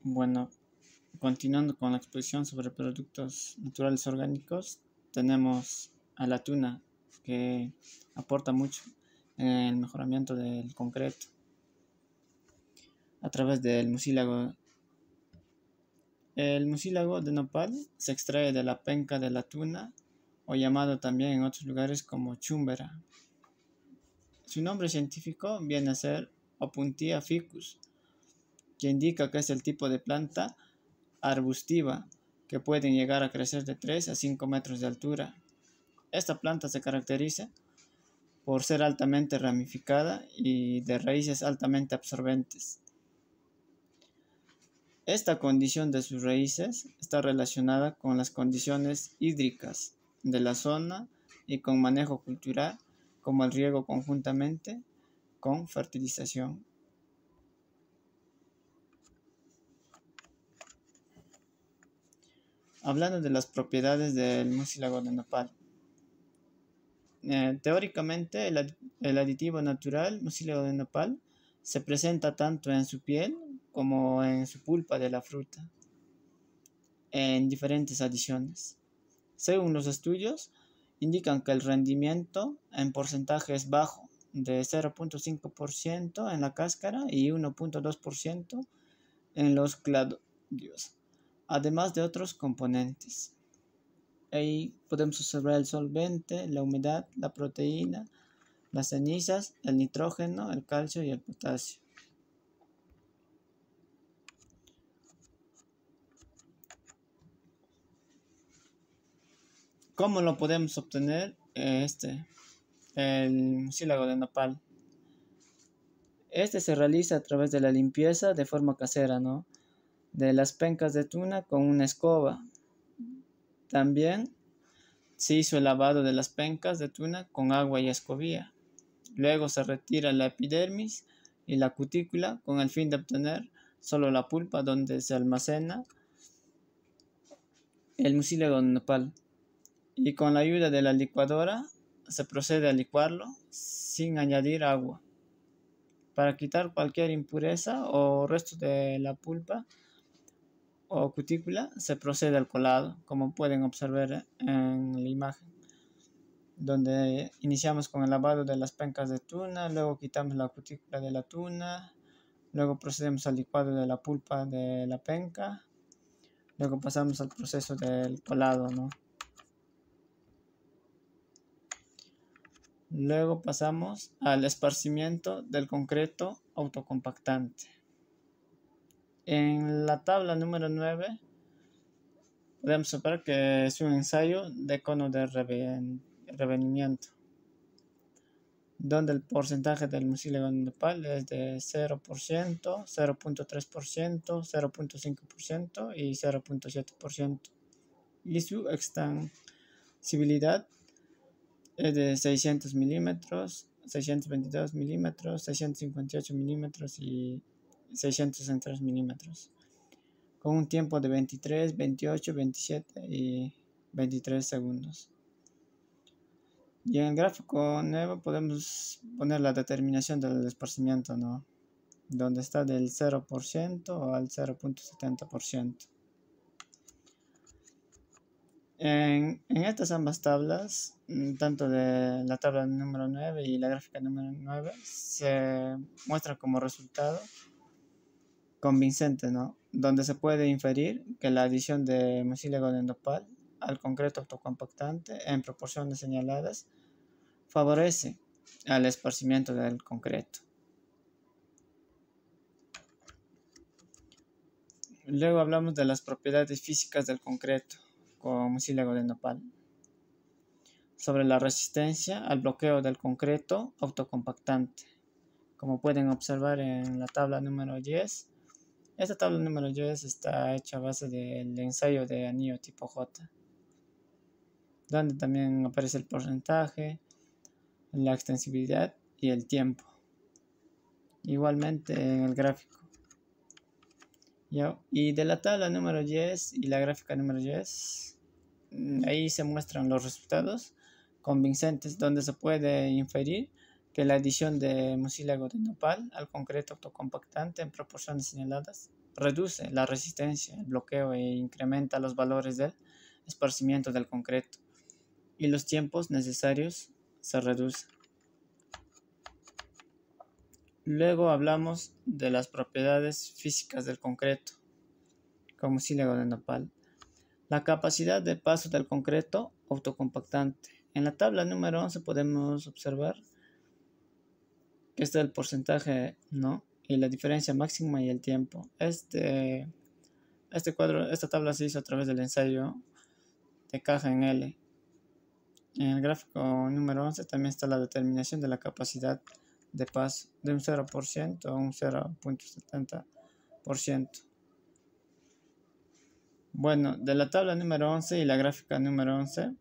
Bueno, continuando con la exposición sobre productos naturales orgánicos, tenemos a la tuna, que aporta mucho en el mejoramiento del concreto a través del mucílago. El mucílago de nopal se extrae de la penca de la tuna, o llamado también en otros lugares como chumbera. Su nombre científico viene a ser Opuntia ficus, que indica que es el tipo de planta arbustiva que pueden llegar a crecer de 3 a 5 metros de altura. Esta planta se caracteriza por ser altamente ramificada y de raíces altamente absorbentes. Esta condición de sus raíces está relacionada con las condiciones hídricas de la zona y con manejo cultural, como el riego conjuntamente con fertilización. Hablando de las propiedades del mucílago de nopal. Teóricamente, el aditivo natural mucílago de nopal se presenta tanto en su piel como en su pulpa de la fruta, en diferentes adiciones. Según los estudios, indican que el rendimiento en porcentaje es bajo, de 0.5% en la cáscara y 1.2% en los cladodios, además de otros componentes. Ahí podemos observar el solvente, la humedad, la proteína, las cenizas, el nitrógeno, el calcio y el potasio. ¿Cómo lo podemos obtener? El mucílago de nopal. Este se realiza a través de la limpieza de forma casera, ¿no?, de las pencas de tuna con una escoba. También se hizo el lavado de las pencas de tuna con agua y escobilla. Luego se retira la epidermis y la cutícula con el fin de obtener solo la pulpa, donde se almacena el mucílago de nopal. Y con la ayuda de la licuadora se procede a licuarlo sin añadir agua. Para quitar cualquier impureza o resto de la pulpa o cutícula se procede al colado, como pueden observar en la imagen, donde iniciamos con el lavado de las pencas de tuna, luego quitamos la cutícula de la tuna, luego procedemos al licuado de la pulpa de la penca, luego pasamos al proceso del colado, ¿no? Luego pasamos al esparcimiento del concreto autocompactante. En la tabla número 9 podemos observar que es un ensayo de cono de revenimiento, donde el porcentaje del mucílago de nopal es de 0%, 0.3%, 0.5% y 0.7%. Y su extensibilidad es de 600 milímetros, 622 milímetros, 658 milímetros y 663 milímetros, con un tiempo de 23, 28, 27 y 23 segundos. Y en el gráfico nuevo podemos poner la determinación del esparcimiento, ¿no?, donde está del 0% al 0.70%. En estas ambas tablas, tanto de la tabla número 9 y la gráfica número 9, se muestra como resultado convincente, ¿no?, donde se puede inferir que la adición de mucílago de nopal al concreto autocompactante en proporciones señaladas favorece al esparcimiento del concreto. Luego hablamos de las propiedades físicas del concreto con mucílago de nopal. Sobre la resistencia al bloqueo del concreto autocompactante. Como pueden observar en la tabla número 10, esta tabla número 10 está hecha a base del ensayo de anillo tipo J, donde también aparece el porcentaje, la extensibilidad y el tiempo. Igualmente en el gráfico. Y de la tabla número 10 y la gráfica número 10, ahí se muestran los resultados convincentes, donde se puede inferir que la adición de mucílago de nopal al concreto autocompactante en proporciones señaladas reduce la resistencia, el bloqueo e incrementa los valores del esparcimiento del concreto y los tiempos necesarios se reducen. Luego hablamos de las propiedades físicas del concreto, como mucílago de nopal. La capacidad de paso del concreto autocompactante. En la tabla número 11 podemos observar que está el porcentaje, ¿no? Y la diferencia máxima y el tiempo. Esta tabla se hizo a través del ensayo de caja en L. En el gráfico número 11 también está la determinación de la capacidad de paso de un 0% a un 0.70%. Bueno, de la tabla número 11 y la gráfica número 11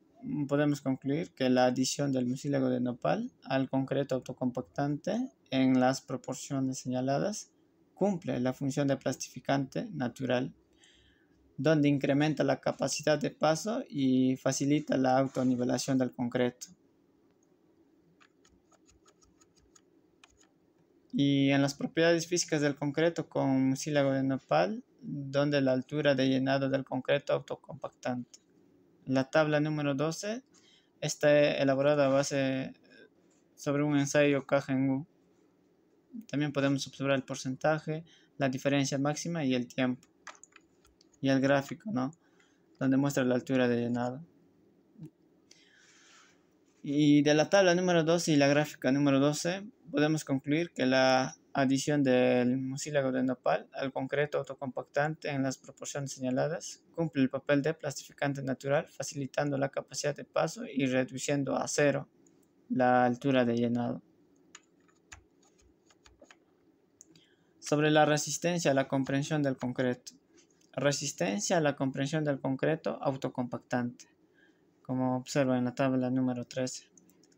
podemos concluir que la adición del mucílago de nopal al concreto autocompactante en las proporciones señaladas cumple la función de plastificante natural, donde incrementa la capacidad de paso y facilita la autonivelación del concreto. Y en las propiedades físicas del concreto con mucílago de nopal, donde la altura de llenado del concreto autocompactante. La tabla número 12 está elaborada a base sobre un ensayo caja en U. También podemos observar el porcentaje, la diferencia máxima y el tiempo. Y el gráfico, ¿no? Donde muestra la altura de llenado. Y de la tabla número 12 y la gráfica número 12 podemos concluir que la adición del mucílago de nopal al concreto autocompactante en las proporciones señaladas cumple el papel de plastificante natural, facilitando la capacidad de paso y reduciendo a cero la altura de llenado. Sobre la resistencia a la comprensión del concreto. Resistencia a la comprensión del concreto autocompactante, como observa en la tabla número 13,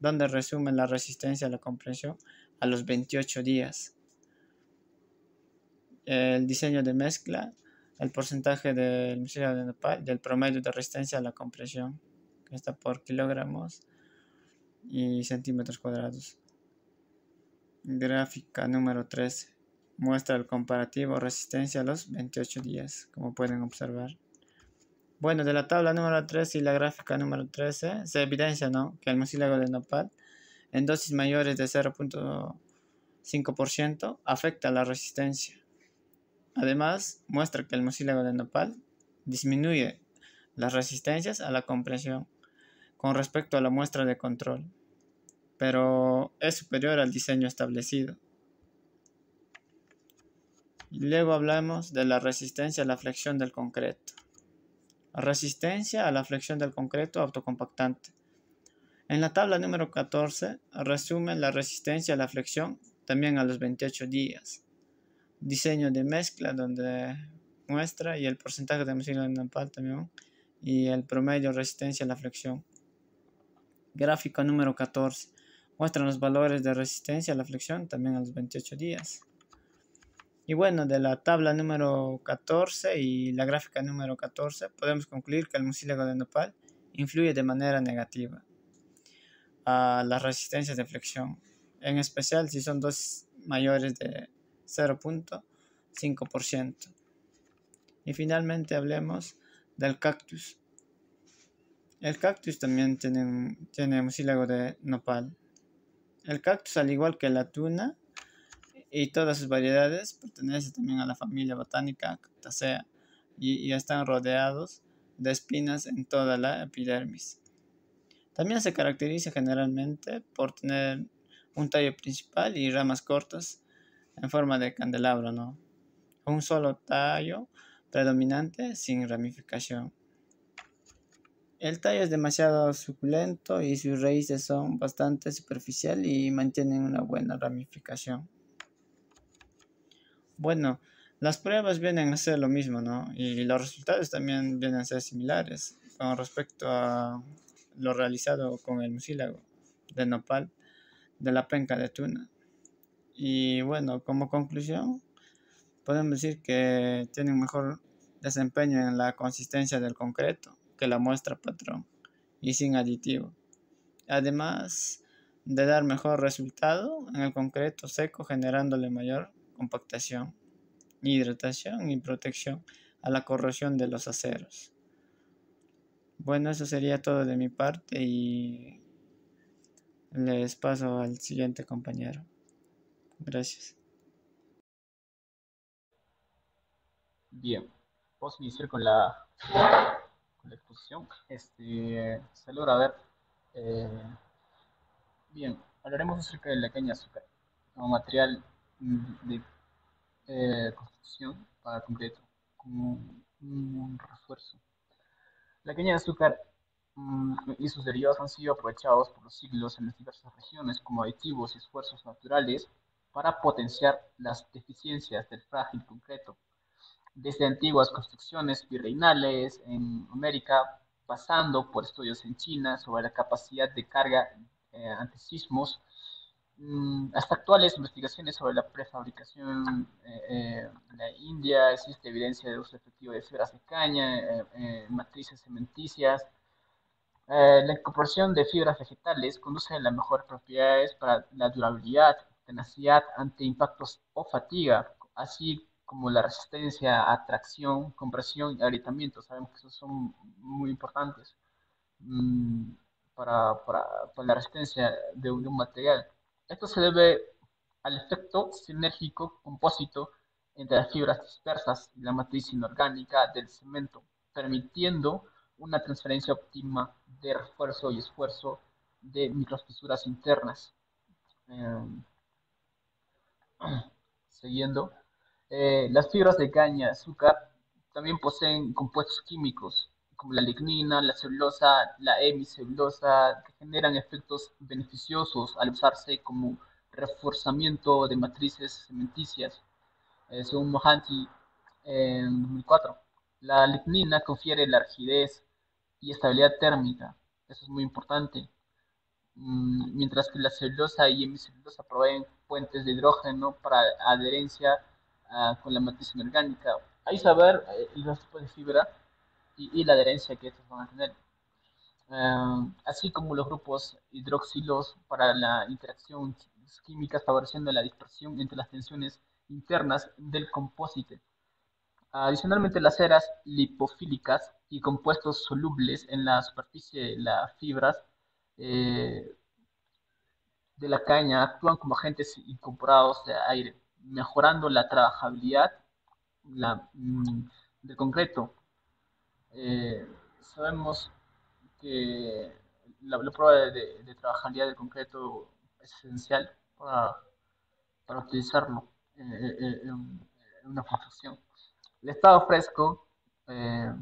donde resume la resistencia a la compresión a los 28 días. El diseño de mezcla, el porcentaje del mucílago de nopal y el promedio de resistencia a la compresión, que está por kilogramos y centímetros cuadrados. Gráfica número 13 muestra el comparativo resistencia a los 28 días, como pueden observar. Bueno, de la tabla número 13 y la gráfica número 13 se evidencia, ¿no?, que el mucílago de nopal en dosis mayores de 0.5% afecta la resistencia. Además, muestra que el mucílago de nopal disminuye las resistencias a la compresión con respecto a la muestra de control, pero es superior al diseño establecido. Y luego hablamos de la resistencia a la flexión del concreto. Resistencia a la flexión del concreto autocompactante. En la tabla número 14 resume la resistencia a la flexión también a los 28 días. Diseño de mezcla donde muestra y el porcentaje de mucílago de nopal también y el promedio de resistencia a la flexión. Gráfico número 14 muestra los valores de resistencia a la flexión también a los 28 días. Y bueno, de la tabla número 14 y la gráfica número 14 podemos concluir que el mucílago de nopal influye de manera negativa a las resistencias de flexión, en especial si son dosis mayores de 0.5%. Y finalmente hablemos del cactus. El cactus también tiene mucílago de nopal. El cactus, al igual que la tuna y todas sus variedades, pertenece también a la familia botánica Cactaceae y están rodeados de espinas en toda la epidermis. También se caracteriza generalmente por tener un tallo principal y ramas cortas en forma de candelabro, ¿no? Un solo tallo predominante sin ramificación. El tallo es demasiado suculento y sus raíces son bastante superficiales y mantienen una buena ramificación. Bueno, las pruebas vienen a ser lo mismo, ¿no? Y los resultados también vienen a ser similares con respecto a lo realizado con el mucílago de nopal de la penca de tuna. Y bueno, como conclusión, podemos decir que tiene un mejor desempeño en la consistencia del concreto que la muestra patrón y sin aditivo. Además de dar mejor resultado en el concreto seco, generándole mayor compactación. hidratación y protección a la corrosión de los aceros. Bueno, eso sería todo de mi parte y les paso al siguiente compañero. Gracias. Bien, vamos a iniciar con la exposición. Se logra ver. eh, Bien, hablaremos acerca de la caña de azúcar como material de construcción para concreto, como un refuerzo. La caña de azúcar y sus derivados han sido aprovechados por los siglos en las diversas regiones como aditivos y esfuerzos naturales para potenciar las deficiencias del frágil concreto. Desde antiguas construcciones virreinales en América, pasando por estudios en China sobre la capacidad de carga ante sismos, hasta actuales investigaciones sobre la prefabricación en la India, existe evidencia de uso efectivo de fibras de caña, matrices cementicias. La incorporación de fibras vegetales conduce a las mejores propiedades para la durabilidad, tenacidad ante impactos o fatiga, así como la resistencia a tracción, compresión y agrietamiento. Sabemos que esos son muy importantes mm, para la resistencia de un material. Esto se debe al efecto sinérgico compósito entre las fibras dispersas y la matriz inorgánica del cemento, permitiendo una transferencia óptima de refuerzo y esfuerzo de microfisuras internas. Eh, Siguiendo, las fibras de caña de azúcar también poseen compuestos químicos como la lignina, la celulosa, la hemicelulosa, que generan efectos beneficiosos al usarse como reforzamiento de matrices cementicias. Según Mohanty en 2004, la lignina confiere la rigidez y estabilidad térmica. Eso es muy importante. Mientras que la celulosa y hemicelulosa proveen fuentes de hidrógeno para adherencia con la matriz inorgánica. Hay saber los tipos de fibra y la adherencia que estos van a tener, así como los grupos hidroxilos para la interacción química favoreciendo la dispersión entre las tensiones internas del compósito. Adicionalmente, las ceras lipofílicas y compuestos solubles en la superficie de las fibras eh, de la caña actúan como agentes incorporados de aire, mejorando la trabajabilidad la, del concreto. Eh, Sabemos que la prueba de trabajabilidad del concreto es esencial para utilizarlo en una construcción. El estado fresco, eh,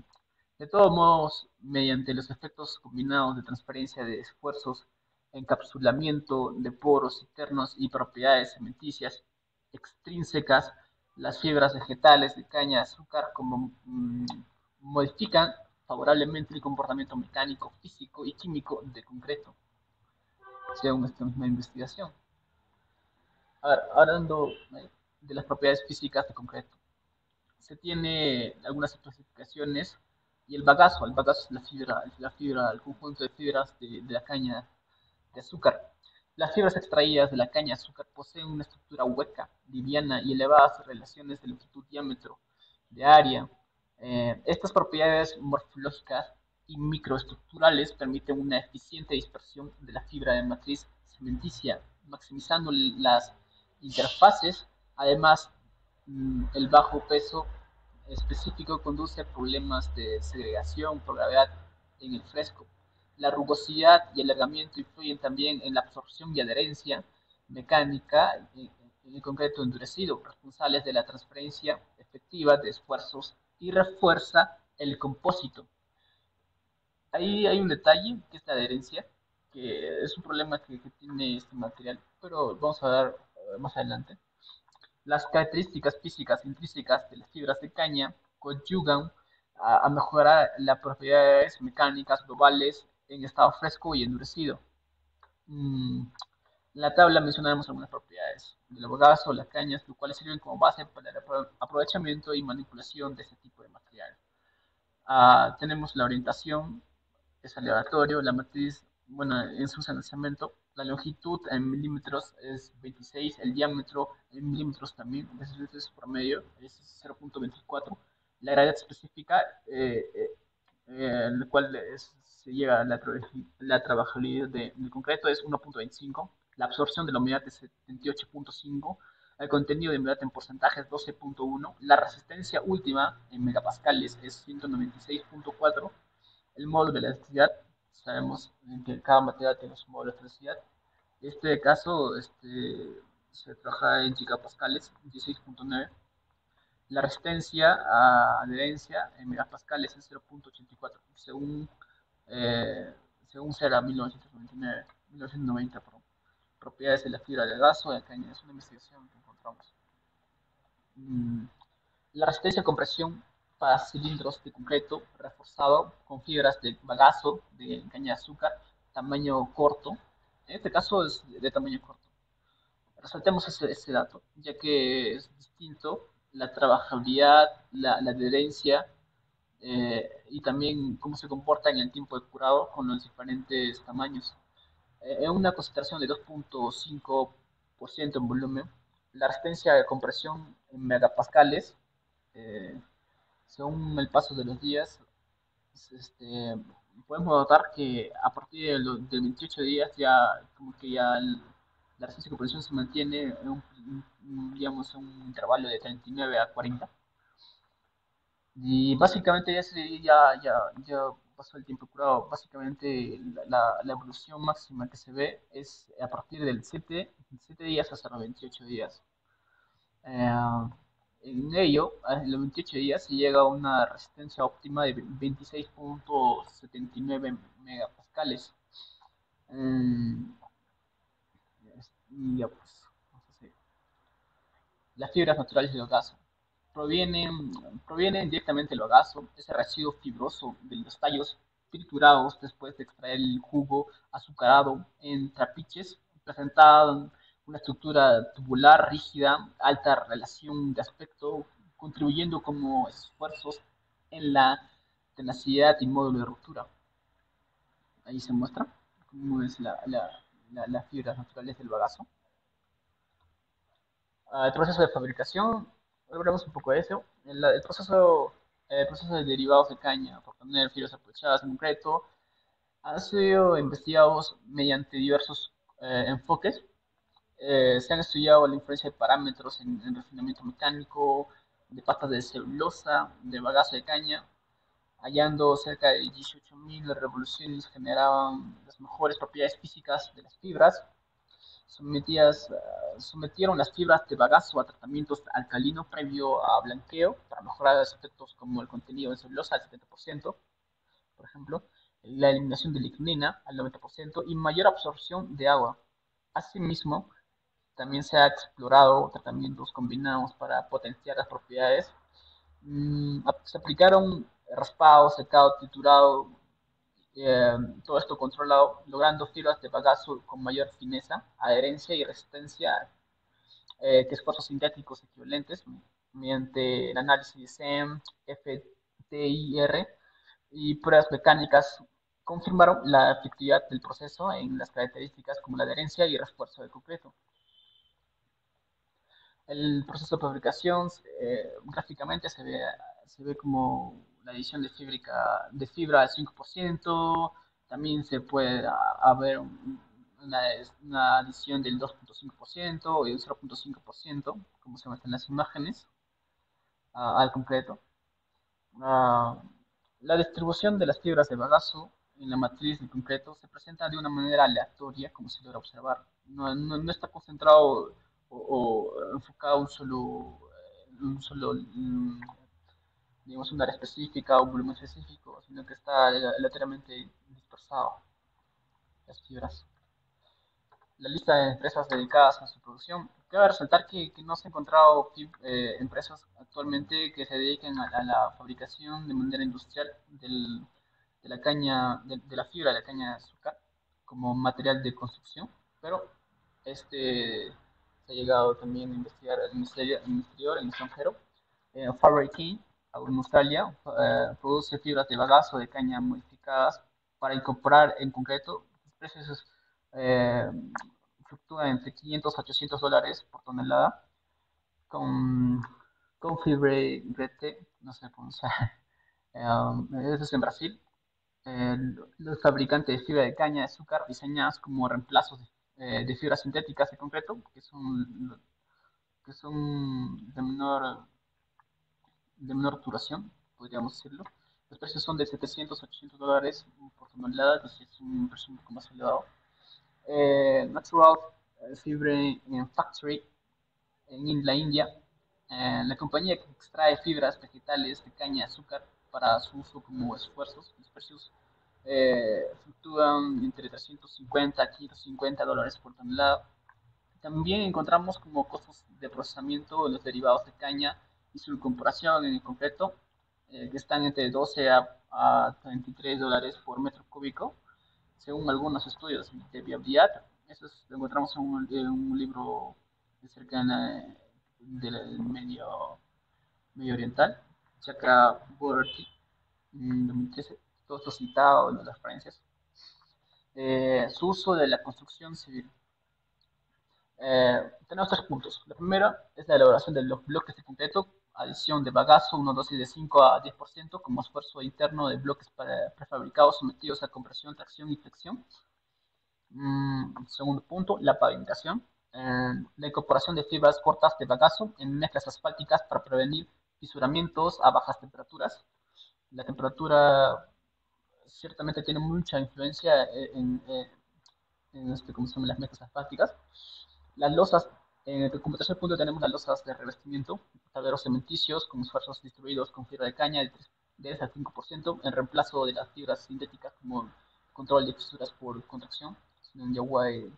de todos modos, mediante los efectos combinados de transferencia de esfuerzos, encapsulamiento de poros internos y propiedades cementicias extrínsecas, las fibras vegetales de caña de azúcar como modifican favorablemente el comportamiento mecánico, físico y químico del concreto, según esta misma investigación. A ver, hablando de las propiedades físicas del concreto, se tiene algunas especificaciones y el bagazo es la fibra, el conjunto de fibras de la caña de azúcar. Las fibras extraídas de la caña de azúcar poseen una estructura hueca, liviana y elevadas relaciones de longitud-diámetro, de área. Estas propiedades morfológicas y microestructurales permiten una eficiente dispersión de la fibra de matriz cementicia, maximizando las interfaces. Además, el bajo peso específico conduce a problemas de segregación por gravedad en el fresco. La rugosidad y el alargamiento influyen también en la absorción y adherencia mecánica en el concreto endurecido, responsables de la transferencia efectiva de esfuerzos y refuerza el compósito. Ahí hay un detalle que es la adherencia, que es un problema que tiene este material, pero vamos a ver más adelante. Las características físicas intrínsecas de las fibras de caña coadyuvan a mejorar las propiedades mecánicas globales en estado fresco y endurecido. Mm, en la tabla mencionaremos algunas propiedades del bagazo, las cañas, las cuales sirven como base para el aprovechamiento y manipulación de este tipo de material. Tenemos la orientación, es aleatorio, la matriz, bueno, en su lanzamiento, La longitud en milímetros es 26, el diámetro en milímetros también, es promedio, es 0.24. La gravedad específica, el cual se llega a la trabajabilidad del concreto es 1.25, la absorción de la humedad es 78.5, el contenido de humedad en porcentaje es 12.1, la resistencia última en megapascales es 196.4, el módulo de elasticidad, sabemos que cada material tiene su módulo de elasticidad. En este caso, se trabaja en gigapascales, 16.9. La resistencia a adherencia en megapascales es 0.84, según CERA 1990, perdón. Propiedades de la fibra de gaso de caña, es una investigación que encontramos. La resistencia a compresión para cilindros de concreto reforzado con fibras de bagazo de caña de azúcar, tamaño corto. En este caso es de tamaño corto. Resaltemos ese dato, ya que es distinto la trabajabilidad, la adherencia y también cómo se comporta en el tiempo de curado con los diferentes tamaños. En una concentración de 2.5% en volumen, la resistencia de compresión en megapascales, eh, según el paso de los días, este, podemos notar que a partir de 28 días ya como que ya la resistencia de compresión se mantiene en digamos, un intervalo de 39 a 40. Y básicamente ya pasó el tiempo curado. Básicamente la evolución máxima que se ve es a partir del 7 días hasta los 28 días. Eh, en ello, en los 28 días se llega a una resistencia óptima de 26.79 megapascales. Mm, y ya pues, vamos a seguir. Las fibras naturales del ogaso provienen directamente del ogaso, ese residuo fibroso de los tallos triturados después de extraer el jugo azucarado en trapiches, presentaban una estructura tubular rígida, alta relación de aspecto, contribuyendo como esfuerzos en la tenacidad y módulo de ruptura. Ahí se muestra cómo es las fibras naturales del bagazo. El proceso de fabricación, hablamos un poco de eso. El proceso de derivados de caña por obtener fibras aprovechadas en concreto han sido investigados mediante diversos enfoques. Se han estudiado la influencia de parámetros en refinamiento mecánico, de pastas de celulosa, de bagazo de caña, hallando cerca de 18.000 revoluciones generaban las mejores propiedades físicas de las fibras, sometieron las fibras de bagazo a tratamientos alcalinos previo a blanqueo para mejorar aspectos como el contenido de celulosa al 70%, por ejemplo, la eliminación de lignina al 90% y mayor absorción de agua. Asimismo, también se ha explorado tratamientos combinados para potenciar las propiedades. Se aplicaron raspado, secado, triturado, eh, todo esto controlado, logrando fibras de bagazo con mayor fineza, adherencia y resistencia que esfuerzos sintéticos equivalentes mediante el análisis de SEM, FTIR y pruebas mecánicas confirmaron la efectividad del proceso en las características como la adherencia y refuerzo del concreto. El proceso de fabricación gráficamente se ve como la adición de fibra al 5%, también se puede haber una adición del 2.5% y del 0.5%, como se muestra en las imágenes, al concreto. Ah, la distribución de las fibras de bagazo en la matriz del concreto se presenta de una manera aleatoria, como se logra observar. No está concentrado o enfocado un solo, digamos, una área específica o un volumen específico, sino que está aleatoriamente dispersado las fibras. La lista de empresas dedicadas a su producción. Cabe resaltar que no se han encontrado empresas actualmente que se dediquen a la fabricación de manera industrial de la caña, de la fibra de la caña de azúcar como material de construcción, pero se ha llegado también a investigar en el exterior, en el extranjero. Fabre King, en Australia, produce fibras de bagazo de caña modificadas para incorporar en concreto especies eh, fluctúa entre 500 a 800 dólares por tonelada, con, con fibrete, no sé cómo se llama, eso es en Brasil. Los fabricantes de fibra de caña de azúcar diseñadas como reemplazos de fibras sintéticas en concreto, que son de menor duración, podríamos decirlo. Los precios son de 700 a 800 dólares por tonelada, entonces es un precio un poco más elevado. Natural Fibre Factory en la India, la compañía que extrae fibras vegetales de caña de azúcar para su uso como esfuerzos. Los precios fluctúan entre 350 a 550 dólares por tonelada. También encontramos como costos de procesamiento de los derivados de caña y su incorporación en concreto, que están entre 12 a 33 dólares por metro cúbico, según algunos estudios de viabilidad. Eso lo encontramos en un libro cercano del medio oriental, Chakra Borty, en 2013, todo esto citado en las referencias. Su uso de la construcción civil. Tenemos tres puntos. La primera es la elaboración de los bloques de concreto, adición de bagazo, una dosis de 5 a 10% como esfuerzo interno de bloques prefabricados sometidos a compresión, tracción y flexión. Segundo punto, la pavimentación. La incorporación de fibras cortas de bagazo en mezclas asfálticas para prevenir fisuramientos a bajas temperaturas. La temperatura ciertamente tiene mucha influencia ¿cómo se llama? Las mezclas asfálticas. Las losas, como tercer punto tenemos las losas de revestimiento, tableros cementicios con esfuerzos distribuidos con fibra de caña de 3 al 5% en reemplazo de las fibras sintéticas como control de fisuras por contracción, en Yahweh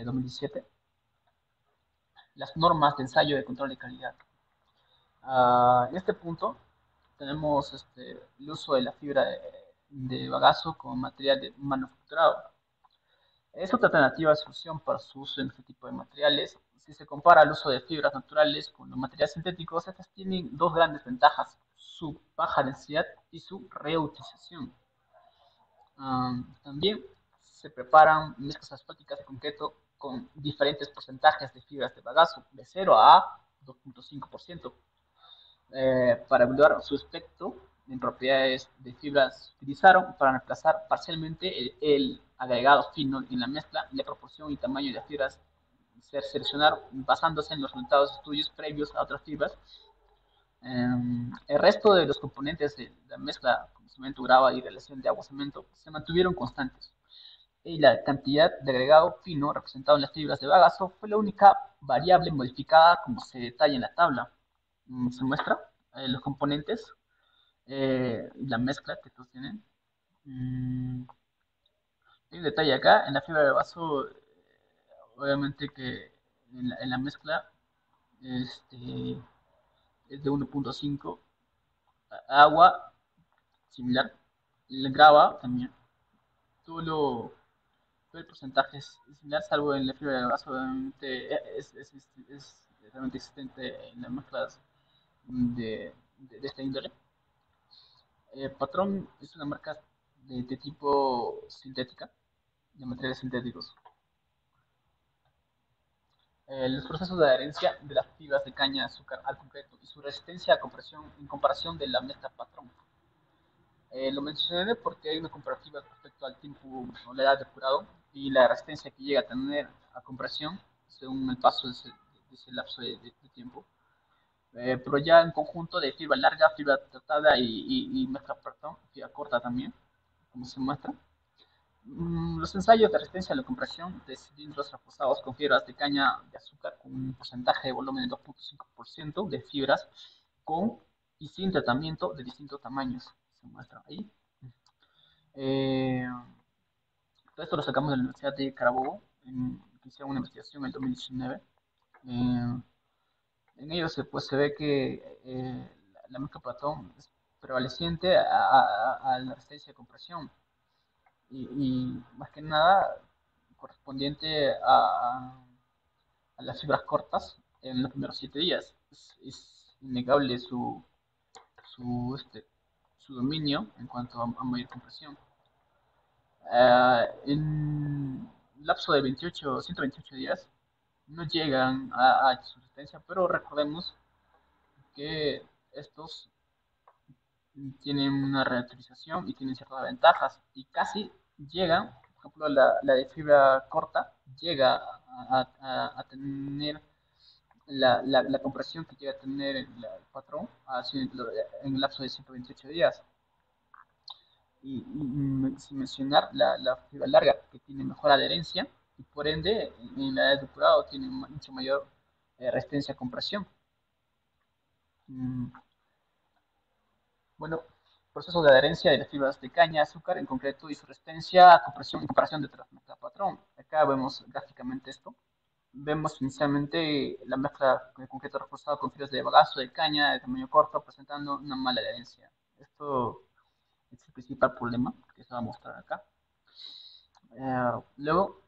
2017. Las normas de ensayo de control de calidad. En este punto tenemos el uso de la fibra de bagazo como material de manufacturado. Es otra alternativa de solución para su uso en este tipo de materiales. Si se compara el uso de fibras naturales con los materiales sintéticos, estas tienen dos grandes ventajas: su baja densidad y su reutilización. También se preparan mezclas asfálticas de concreto con diferentes porcentajes de fibras de bagazo, de 0 a 2.5%, para evaluar su aspecto en propiedades de fibras que utilizaron para reemplazar parcialmente el agregado fino en la mezcla y la proporción y tamaño de las fibras se seleccionaron basándose en los resultados de estudios previos a otras fibras. El resto de los componentes de la mezcla, como cemento, grava y relación de agua-cemento, se mantuvieron constantes. Y la cantidad de agregado fino representado en las fibras de bagazo fue la única variable modificada, como se detalla en la tabla. Se muestra los componentes, la mezcla que todos tienen. Hay un detalle acá, en la fibra de vaso, obviamente que en la mezcla este, es de 1.5, agua similar, el grava también, todo, todo el porcentaje es similar, salvo en la fibra de vaso, obviamente es realmente existente en las mezclas de esta índole. Patrón es una marca de tipo sintética, de materiales sintéticos. Los procesos de adherencia de las fibras de caña de azúcar al concreto y su resistencia a compresión en comparación de la mezcla patrón. Lo mencioné porque hay una comparativa respecto al tiempo o la edad de curado y la resistencia que llega a tener a compresión según el paso de ese lapso de tiempo. Pero ya en conjunto de fibra larga, fibra tratada y mezcla patrón, fibra corta también, como se muestra. Los ensayos de resistencia a la compresión de cilindros reforzados con fibras de caña de azúcar con un porcentaje de volumen de 2.5% de fibras con y sin tratamiento de distintos tamaños. Se muestra ahí. Eh, Todo esto lo sacamos de la Universidad de Carabobo, que hicieron una investigación en el 2019. En ello se ve que la mezcla Platón es prevaleciente a la resistencia de compresión y más que nada correspondiente a las fibras cortas en los primeros 7 días. Es innegable su, este, su dominio en cuanto a mayor compresión. En lapso de 128 días no llegan a su resistencia, pero recordemos que estos tienen una reutilización y tienen ciertas ventajas y casi llegan, por ejemplo, la de fibra corta llega a tener la compresión que llega a tener el patrón en el lapso de 128 días. Y sin mencionar la fibra larga, que tiene mejor adherencia y por ende en la de depurado tiene mucho mayor resistencia a compresión. Mm, Bueno, proceso de adherencia de las fibras de caña de azúcar en concreto y su resistencia a compresión en comparación de otras mezclas patrón. Acá vemos gráficamente esto. Vemos inicialmente la mezcla de concreto reforzado con fibras de bagazo de caña de tamaño corto presentando una mala adherencia. Esto es el principal problema que se va a mostrar acá. Luego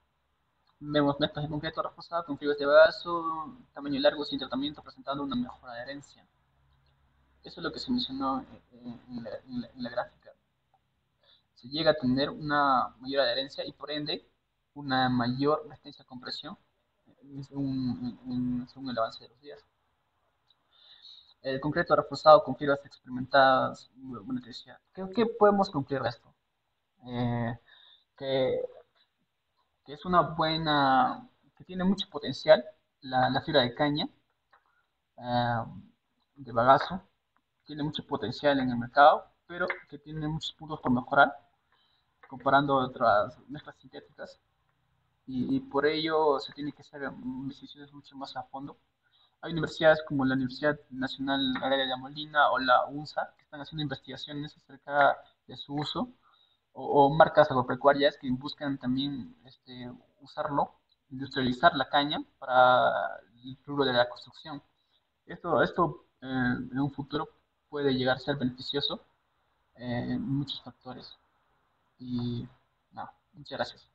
vemos mezclas de concreto reforzado con fibras de bagazo, tamaño largo sin tratamiento presentando una mejor adherencia. Eso es lo que se mencionó en la gráfica. Se llega a tener una mayor adherencia y por ende una mayor resistencia a compresión según el avance de los días. El concreto reforzado con fibras experimentadas, bueno, te decía, ¿qué podemos concluir de esto? Eh, que, que es una buena, que tiene mucho potencial la fibra de caña eh, de bagazo, tiene mucho potencial en el mercado, pero que tiene muchos puntos por mejorar comparando otras mezclas sintéticas y por ello se tiene que hacer investigaciones mucho más a fondo. Hay universidades como la Universidad Nacional Agraria de Molina o la UNSA que están haciendo investigaciones acerca de su uso o marcas agropecuarias que buscan también usarlo, industrializar la caña para el rubro de la construcción. Esto en un futuro puede llegar a ser beneficioso en muchos factores. Y no, muchas gracias.